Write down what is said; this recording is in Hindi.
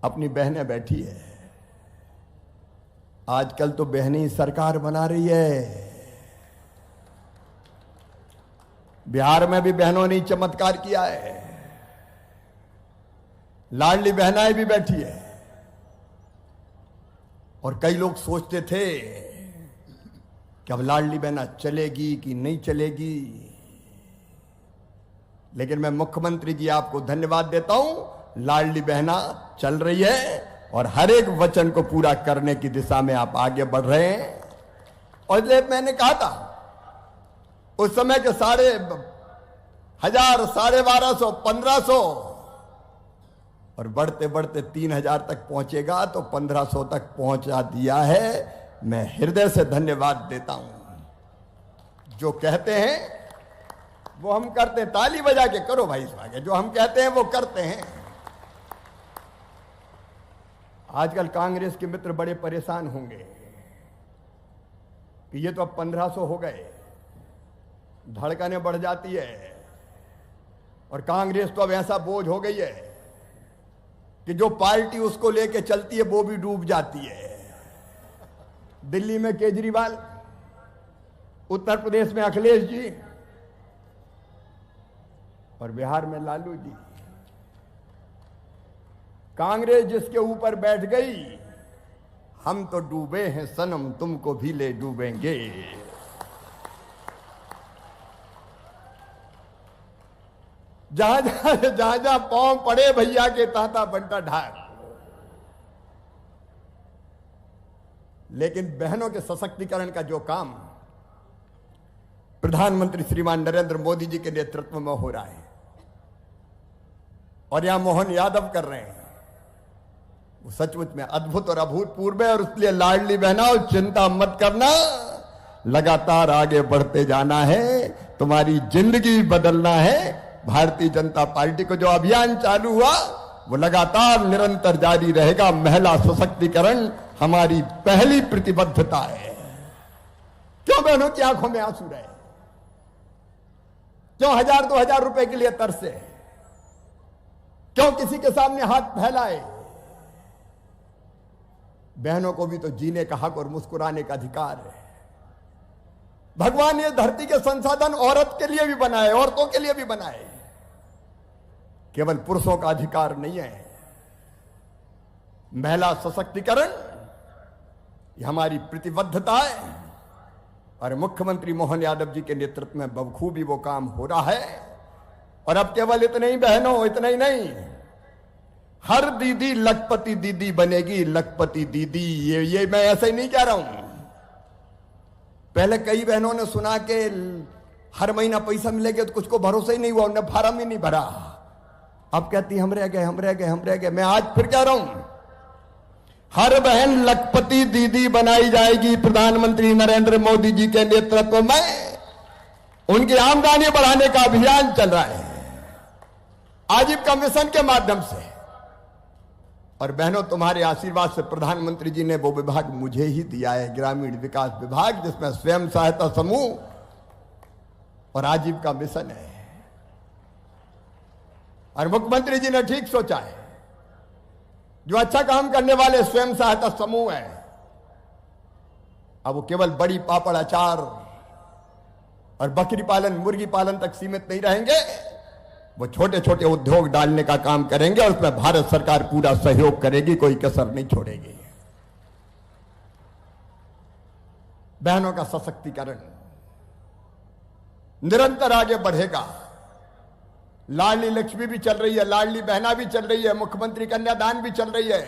अपनी बहनें बैठी है। आजकल तो बहनें ही सरकार बना रही है। बिहार में भी बहनों ने चमत्कार किया है। लाडली बहनाएं भी बैठी है। और कई लोग सोचते थे कि अब लाडली बहना चलेगी कि नहीं चलेगी, लेकिन मैं मुख्यमंत्री जी आपको धन्यवाद देता हूं। लाडली बहना चल रही है और हर एक वचन को पूरा करने की दिशा में आप आगे बढ़ रहे हैं। और इसलिए मैंने कहा था उस समय के 1,500, 1,250, 1,500 और बढ़ते बढ़ते 3,000 तक पहुंचेगा, तो 1,500 तक पहुंचा दिया है। मैं हृदय से धन्यवाद देता हूं। जो कहते हैं वो हम करते हैं। ताली बजा के करो भाई इस आगे। जो हम कहते हैं वो करते हैं। आजकल कांग्रेस के मित्र बड़े परेशान होंगे कि ये तो अब 1,500 हो गए, धड़कनें बढ़ जाती है। और कांग्रेस तो अब ऐसा बोझ हो गई है कि जो पार्टी उसको लेके चलती है वो भी डूब जाती है। दिल्ली में केजरीवाल, उत्तर प्रदेश में अखिलेश जी और बिहार में लालू जी। कांग्रेस जिसके ऊपर बैठ गई, हम तो डूबे हैं सनम, तुमको भी ले डूबेंगे। जहां जहां पांव पड़े भैया के ताता बनता ढाक। लेकिन बहनों के सशक्तिकरण का जो काम प्रधानमंत्री श्रीमान नरेंद्र मोदी जी के नेतृत्व में हो रहा है और यहां मोहन यादव कर रहे हैं, वो सचमुच में अद्भुत और अभूतपूर्व है। और इसलिए लाडली बहनों, चिंता मत करना, लगातार आगे बढ़ते जाना है, तुम्हारी जिंदगी बदलना है। भारतीय जनता पार्टी को जो अभियान चालू हुआ वो लगातार निरंतर जारी रहेगा। महिला सशक्तिकरण हमारी पहली प्रतिबद्धता है। क्यों बहनों की आंखों में आंसू रहे? क्यों 1,000-2,000 रुपए के लिए तरसे? क्यों किसी के सामने हाथ फैलाए? बहनों को भी तो जीने का हक और मुस्कुराने का अधिकार है। भगवान ने धरती के संसाधन औरत के लिए भी बनाए, औरतों के लिए भी बनाए, केवल पुरुषों का अधिकार नहीं है। महिला सशक्तिकरण ये हमारी प्रतिबद्धता है और मुख्यमंत्री मोहन यादव जी के नेतृत्व में बखूबी वो काम हो रहा है। और अब केवल इतने ही बहनों, इतना ही नहीं, हर दीदी लखपति दीदी बनेगी। लखपति दीदी ये मैं ऐसे ही नहीं कह रहा हूं। पहले कई बहनों ने सुना कि हर महीना पैसा मिलेगा, तो कुछ को भरोसा ही नहीं हुआ, उन्होंने फार्म ही नहीं भरा। अब कहती हम रह गए, हम रह गए, हम रह गए। मैं आज फिर कह रहा हूं, हर बहन लखपति दीदी बनाई जाएगी प्रधानमंत्री नरेंद्र मोदी जी के नेतृत्व में। उनकी आमदनी बढ़ाने का अभियान चल रहा है आजीविका मिशन के माध्यम से। और बहनों, तुम्हारे आशीर्वाद से प्रधानमंत्री जी ने वो विभाग मुझे ही दिया है, ग्रामीण विकास विभाग, जिसमें स्वयं सहायता समूह और आजीविका मिशन है। और मुख्यमंत्री जी ने ठीक सोचा है, जो अच्छा काम करने वाले स्वयं सहायता समूह है, अब वो केवल बड़ी पापड़, अचार और बकरी पालन, मुर्गी पालन तक सीमित नहीं रहेंगे। वो छोटे छोटे उद्योग डालने का काम करेंगे और उसमें भारत सरकार पूरा सहयोग करेगी, कोई कसर नहीं छोड़ेगी। बहनों का सशक्तिकरण निरंतर आगे बढ़ेगा। लाडली लक्ष्मी भी चल रही है, लाडली बहना भी चल रही है, मुख्यमंत्री कन्यादान भी चल रही है।